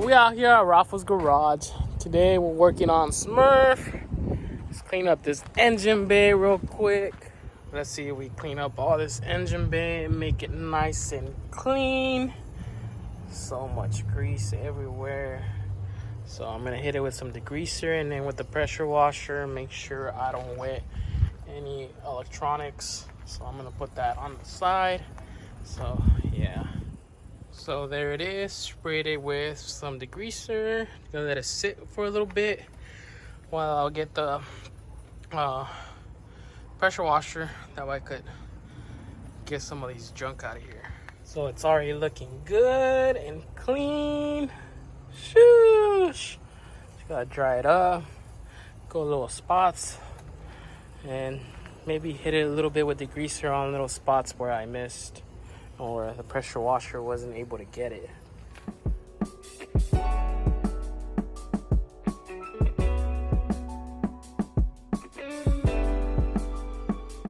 We out here at Rafa's garage. Today we're working on Smurf. Let's clean up this engine bay real quick. Let's see if we clean up all this engine bay and make it nice and clean. So much grease everywhere. So I'm gonna hit it with some degreaser and then with the pressure washer, make sure I don't wet any electronics. So I'm gonna put that on the side. So yeah. So there it is, sprayed it with some degreaser. Gonna let it sit for a little bit while I'll get the pressure washer. That way I could get some of these junk out of here. So it's already looking good and clean. Shoosh! Just gotta dry it up, go little spots, and maybe hit it a little bit with degreaser on little spots where I missed or the pressure washer wasn't able to get it.